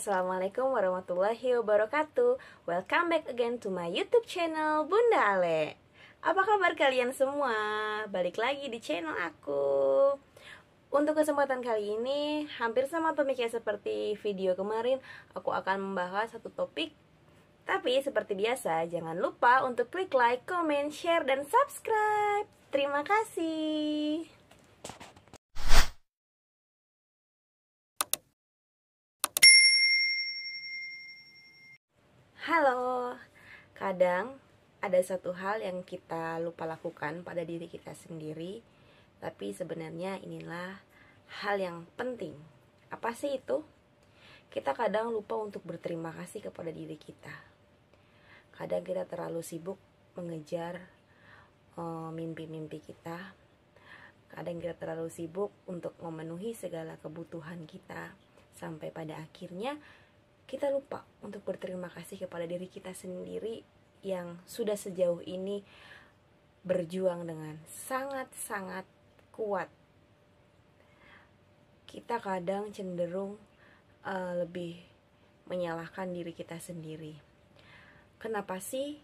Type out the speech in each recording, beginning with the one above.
Assalamualaikum warahmatullahi wabarakatuh. Welcome back again to my YouTube channel Bunda Ale. Apa kabar kalian semua? Balik lagi di channel aku. Untuk kesempatan kali ini, hampir sama topiknya seperti video kemarin, aku akan membahas satu topik. Tapi seperti biasa, jangan lupa untuk klik like, comment, share, dan subscribe. Terima kasih. Halo, kadang ada satu hal yang kita lupa lakukan pada diri kita sendiri, tapi sebenarnya inilah hal yang penting. Apa sih itu? Kita kadang lupa untuk berterima kasih kepada diri kita. Kadang kita terlalu sibuk mengejar mimpi-mimpi kita. Kadang kita terlalu sibuk untuk memenuhi segala kebutuhan kita, sampai pada akhirnya kita lupa untuk berterima kasih kepada diri kita sendiri yang sudah sejauh ini berjuang dengan sangat-sangat kuat. Kita kadang cenderung lebih menyalahkan diri kita sendiri. Kenapa sih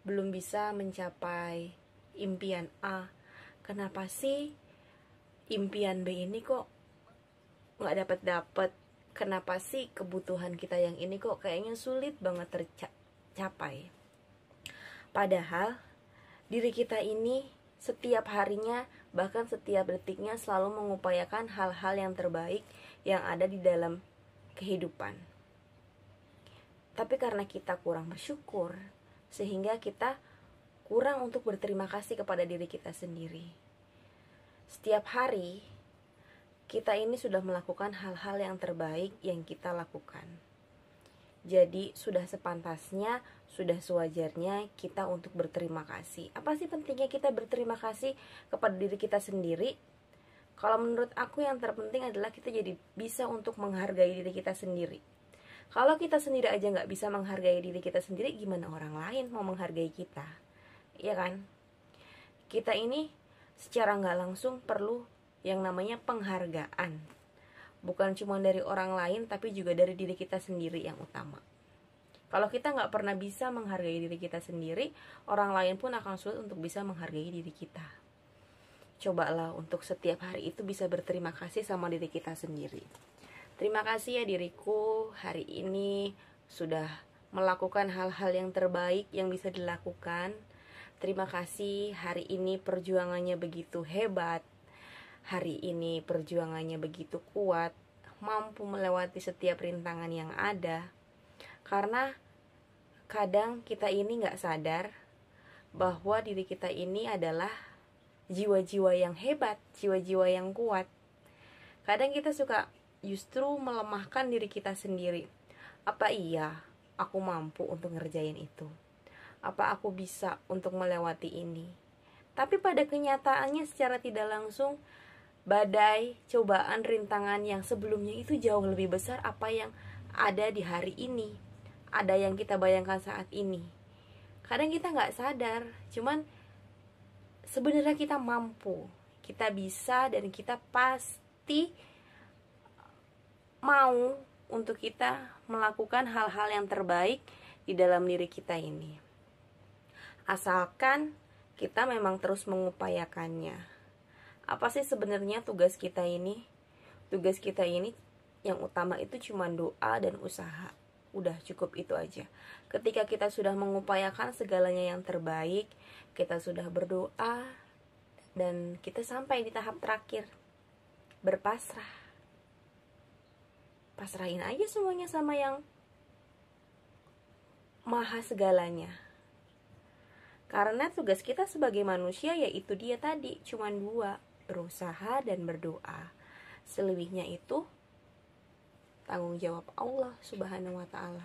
belum bisa mencapai impian A? Kenapa sih impian B ini kok gak dapet-dapet? Kenapa sih kebutuhan kita yang ini kok kayaknya sulit banget tercapai? Padahal diri kita ini setiap harinya, bahkan setiap detiknya selalu mengupayakan hal-hal yang terbaik yang ada di dalam kehidupan. Tapi karena kita kurang bersyukur, sehingga kita kurang untuk berterima kasih kepada diri kita sendiri. Setiap hari kita ini sudah melakukan hal-hal yang terbaik yang kita lakukan. Jadi sudah sepantasnya, sudah sewajarnya kita untuk berterima kasih. Apa sih pentingnya kita berterima kasih kepada diri kita sendiri? Kalau menurut aku yang terpenting adalah kita jadi bisa untuk menghargai diri kita sendiri. Kalau kita sendiri aja gak bisa menghargai diri kita sendiri, gimana orang lain mau menghargai kita? Iya kan? Kita ini secara gak langsung perlu yang namanya penghargaan. Bukan cuma dari orang lain, tapi juga dari diri kita sendiri yang utama. Kalau kita gak pernah bisa menghargai diri kita sendiri, orang lain pun akan sulit untuk bisa menghargai diri kita. Cobalah untuk setiap hari itu bisa berterima kasih sama diri kita sendiri. Terima kasih ya diriku, hari ini sudah melakukan hal-hal yang terbaik yang bisa dilakukan. Terima kasih, hari ini perjuangannya begitu hebat. Hari ini perjuangannya begitu kuat, mampu melewati setiap rintangan yang ada. Karena kadang kita ini gak sadar bahwa diri kita ini adalah jiwa-jiwa yang hebat, jiwa-jiwa yang kuat. Kadang kita suka justru melemahkan diri kita sendiri. Apa iya aku mampu untuk ngerjain itu? Apa aku bisa untuk melewati ini? Tapi pada kenyataannya secara tidak langsung, badai, cobaan, rintangan yang sebelumnya itu jauh lebih besar apa yang ada di hari ini, ada yang kita bayangkan saat ini. Kadang kita gak sadar, cuman sebenarnya kita mampu, kita bisa, dan kita pasti mau untuk kita melakukan hal-hal yang terbaik di dalam diri kita ini. Asalkan kita memang terus mengupayakannya. Apa sih sebenarnya tugas kita ini? Tugas kita ini yang utama itu cuma doa dan usaha. Udah cukup itu aja. Ketika kita sudah mengupayakan segalanya yang terbaik, kita sudah berdoa, dan kita sampai di tahap terakhir, berpasrah. Pasrahin aja semuanya sama yang maha segalanya. Karena tugas kita sebagai manusia yaitu dia tadi, cuma dua, berusaha dan berdoa. Selebihnya itu tanggung jawab Allah Subhanahu wa ta'ala.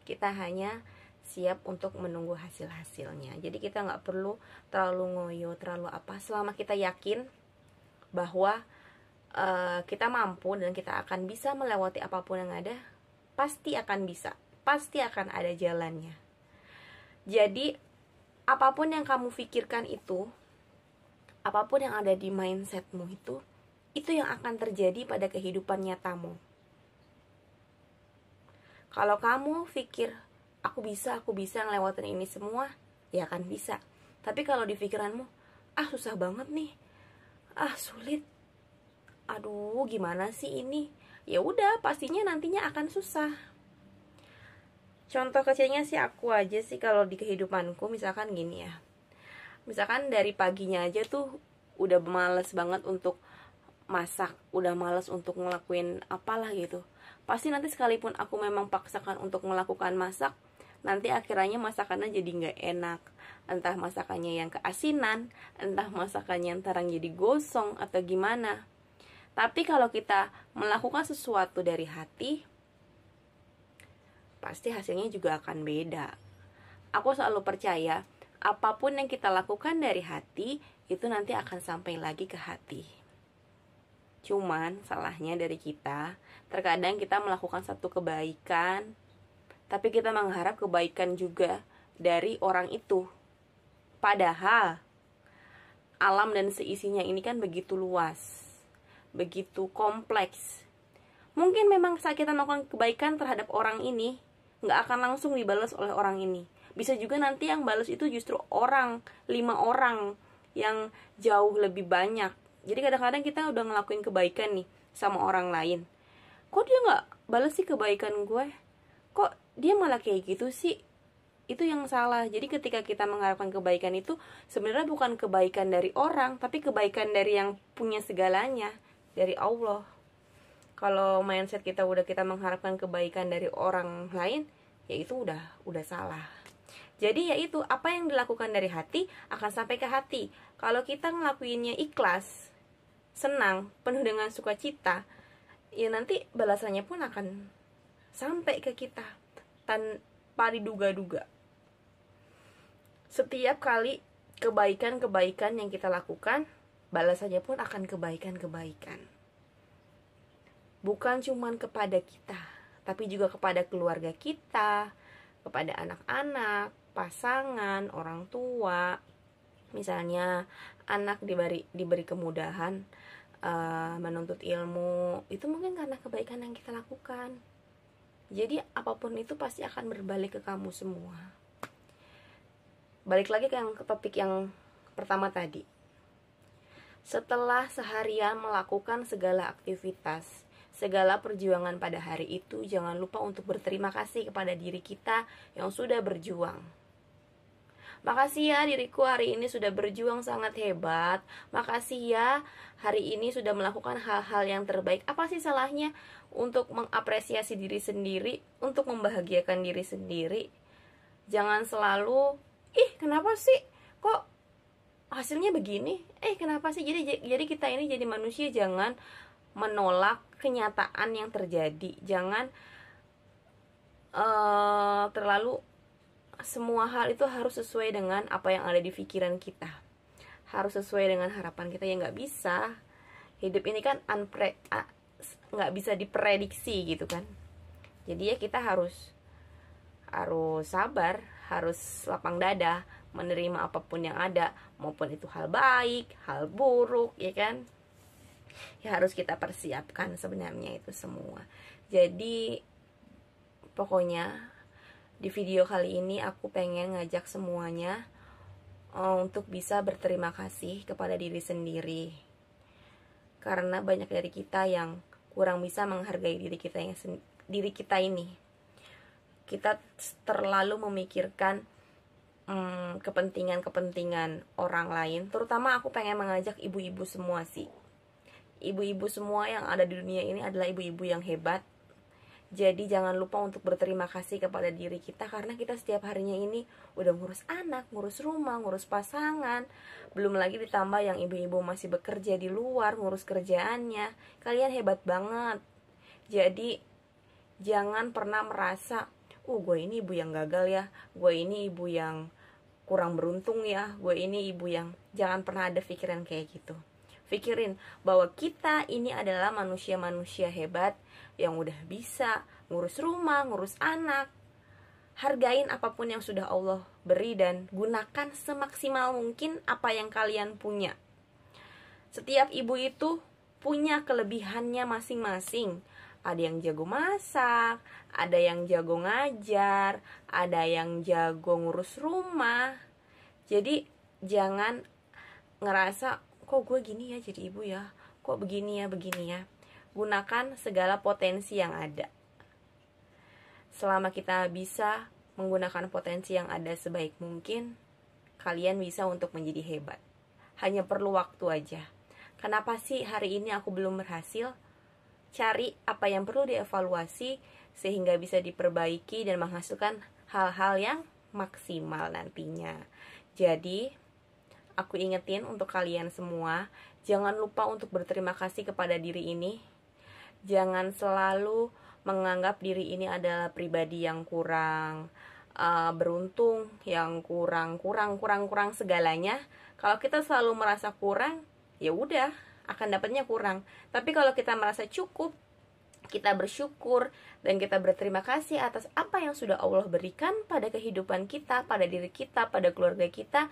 Kita hanya siap untuk menunggu hasil-hasilnya. Jadi kita gak perlu terlalu ngoyo, terlalu apa. Selama kita yakin bahwa kita mampu dan kita akan bisa melewati apapun yang ada, pasti akan bisa, pasti akan ada jalannya. Jadi apapun yang kamu pikirkan itu, apapun yang ada di mindsetmu itu yang akan terjadi pada kehidupan nyatamu. Kalau kamu pikir aku bisa ngelewatin ini semua, ya akan bisa. Tapi kalau di pikiranmu, susah banget nih, sulit, aduh gimana sih ini, ya udah pastinya nantinya akan susah. Contoh kecilnya sih aku aja sih, kalau di kehidupanku misalkan gini ya, misalkan dari paginya aja tuh udah males banget untuk masak, udah males untuk ngelakuin apalah gitu. Pasti nanti sekalipun aku memang paksakan untuk melakukan masak, nanti akhirnya masakannya jadi nggak enak. Entah masakannya yang keasinan, entah masakannya yang tarang jadi gosong atau gimana. Tapi kalau kita melakukan sesuatu dari hati, pasti hasilnya juga akan beda. Aku selalu percaya, apapun yang kita lakukan dari hati, itu nanti akan sampai lagi ke hati. Cuman salahnya dari kita, terkadang kita melakukan satu kebaikan, tapi kita mengharap kebaikan juga dari orang itu. Padahal alam dan seisinya ini kan begitu luas, begitu kompleks. Mungkin memang saat kita melakukan kebaikan terhadap orang ini, nggak akan langsung dibalas oleh orang ini. Bisa juga nanti yang balas itu justru 5 orang yang jauh lebih banyak. Jadi kadang-kadang kita udah ngelakuin kebaikan nih sama orang lain, kok dia nggak balas sih kebaikan gue? Kok dia malah kayak gitu sih? Itu yang salah. Jadi ketika kita mengharapkan kebaikan itu sebenarnya bukan kebaikan dari orang, tapi kebaikan dari yang punya segalanya, dari Allah. Kalau mindset kita mengharapkan kebaikan dari orang lain, ya itu udah salah. Jadi ya itu, apa yang dilakukan dari hati akan sampai ke hati. Kalau kita ngelakuinnya ikhlas, senang, penuh dengan sukacita, ya nanti balasannya pun akan sampai ke kita tanpa diduga-duga. Setiap kali kebaikan-kebaikan yang kita lakukan, balasannya pun akan kebaikan-kebaikan. Bukan cuman kepada kita, tapi juga kepada keluarga kita, kepada anak-anak, pasangan, orang tua. Misalnya anak diberi kemudahan menuntut ilmu, itu mungkin karena kebaikan yang kita lakukan. Jadi apapun itu pasti akan berbalik ke kamu semua. Balik lagi ke topik yang pertama tadi. Setelah seharian melakukan segala aktivitas, segala perjuangan pada hari itu, jangan lupa untuk berterima kasih kepada diri kita yang sudah berjuang. Makasih ya diriku hari ini sudah berjuang sangat hebat. Makasih ya hari ini sudah melakukan hal-hal yang terbaik. Apa sih salahnya untuk mengapresiasi diri sendiri, untuk membahagiakan diri sendiri? Jangan selalu, kenapa sih kok hasilnya begini? Kenapa sih? Jadi kita ini jadi manusia jangan menolak kenyataan yang terjadi. Jangan terlalu semua hal itu harus sesuai dengan apa yang ada di pikiran kita, harus sesuai dengan harapan kita. Ya nggak bisa. Hidup ini kan nggak bisa diprediksi gitu kan. Jadi ya kita harus sabar, harus lapang dada menerima apapun yang ada, maupun itu hal baik, hal buruk, ya kan. Ya harus kita persiapkan sebenarnya itu semua. Jadi pokoknya di video kali ini aku pengen ngajak semuanya untuk bisa berterima kasih kepada diri sendiri. Karena banyak dari kita yang kurang bisa menghargai diri kita ini. Kita terlalu memikirkan kepentingan orang lain. Terutama aku pengen mengajak ibu-ibu semua sih. Ibu-ibu semua yang ada di dunia ini adalah ibu-ibu yang hebat. Jadi jangan lupa untuk berterima kasih kepada diri kita, karena kita setiap harinya ini udah ngurus anak, ngurus rumah, ngurus pasangan. Belum lagi ditambah yang ibu-ibu masih bekerja di luar, ngurus kerjaannya. Kalian hebat banget. Jadi jangan pernah merasa, gue ini ibu yang gagal ya, gue ini ibu yang kurang beruntung ya, gue ini ibu yang... Jangan pernah ada pikiran kayak gitu. Pikirin bahwa kita ini adalah manusia-manusia hebat yang udah bisa ngurus rumah, ngurus anak. Hargain apapun yang sudah Allah beri dan gunakan semaksimal mungkin apa yang kalian punya. Setiap ibu itu punya kelebihannya masing-masing. Ada yang jago masak, ada yang jago ngajar, ada yang jago ngurus rumah. Jadi jangan ngerasa, kok gue gini ya jadi ibu ya, kok begini ya. Gunakan segala potensi yang ada. Selama kita bisa menggunakan potensi yang ada sebaik mungkin, kalian bisa untuk menjadi hebat. Hanya perlu waktu aja. Kenapa sih hari ini aku belum berhasil? Cari apa yang perlu dievaluasi sehingga bisa diperbaiki dan menghasilkan hal-hal yang maksimal nantinya. Jadi, aku ingetin untuk kalian semua, jangan lupa untuk berterima kasih kepada diri ini. Jangan selalu menganggap diri ini adalah pribadi yang kurang beruntung, yang kurang segalanya. Kalau kita selalu merasa kurang, ya udah akan dapatnya kurang. Tapi kalau kita merasa cukup, kita bersyukur dan kita berterima kasih atas apa yang sudah Allah berikan pada kehidupan kita, pada diri kita, pada keluarga kita,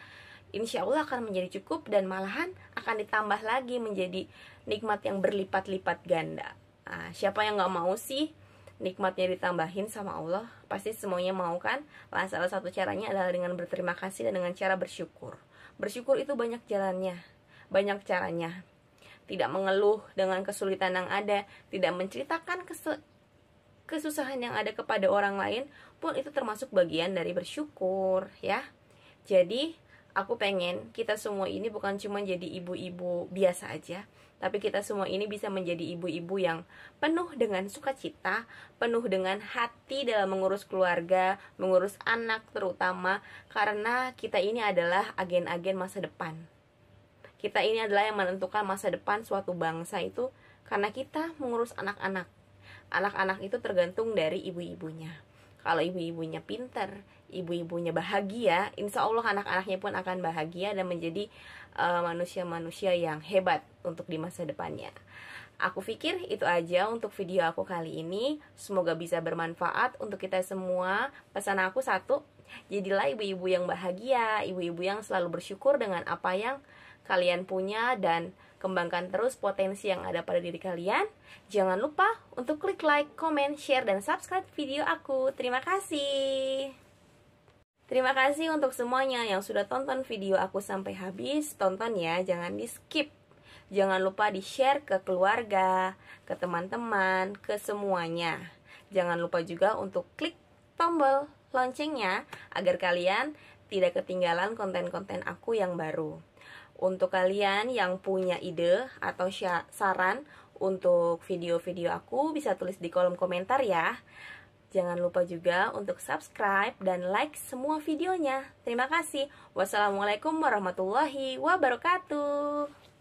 insya Allah akan menjadi cukup dan malahan akan ditambah lagi menjadi nikmat yang berlipat-lipat ganda. Nah, siapa yang gak mau sih nikmatnya ditambahin sama Allah? Pasti semuanya mau kan? Nah, salah satu caranya adalah dengan berterima kasih dan dengan cara bersyukur. Bersyukur itu banyak jalannya, banyak caranya. Tidak mengeluh dengan kesulitan yang ada, tidak menceritakan kesusahan yang ada kepada orang lain pun itu termasuk bagian dari bersyukur ya. Jadi aku pengen kita semua ini bukan cuma jadi ibu-ibu biasa aja, tapi kita semua ini bisa menjadi ibu-ibu yang penuh dengan sukacita, penuh dengan hati dalam mengurus keluarga, mengurus anak terutama, karena kita ini adalah agen-agen masa depan. Kita ini adalah yang menentukan masa depan suatu bangsa itu karena kita mengurus anak-anak. Anak-anak itu tergantung dari ibu-ibunya. Kalau ibu-ibunya pintar, ibu-ibunya bahagia, insya Allah anak-anaknya pun akan bahagia dan menjadi manusia-manusia yang hebat untuk di masa depannya. Aku pikir itu aja untuk video aku kali ini. Semoga bisa bermanfaat untuk kita semua. Pesan aku satu, jadilah ibu-ibu yang bahagia, ibu-ibu yang selalu bersyukur dengan apa yang kalian punya dan kembangkan terus potensi yang ada pada diri kalian. Jangan lupa untuk klik like, comment, share, dan subscribe video aku. Terima kasih. Terima kasih untuk semuanya yang sudah tonton video aku sampai habis. Tonton ya, jangan di skip. Jangan lupa di share ke keluarga, ke teman-teman, ke semuanya. Jangan lupa juga untuk klik tombol loncengnya agar kalian tidak ketinggalan konten-konten aku yang baru. Untuk kalian yang punya ide atau saran untuk video-video aku, bisa tulis di kolom komentar ya. Jangan lupa juga untuk subscribe dan like semua videonya. Terima kasih. Wassalamualaikum warahmatullahi wabarakatuh.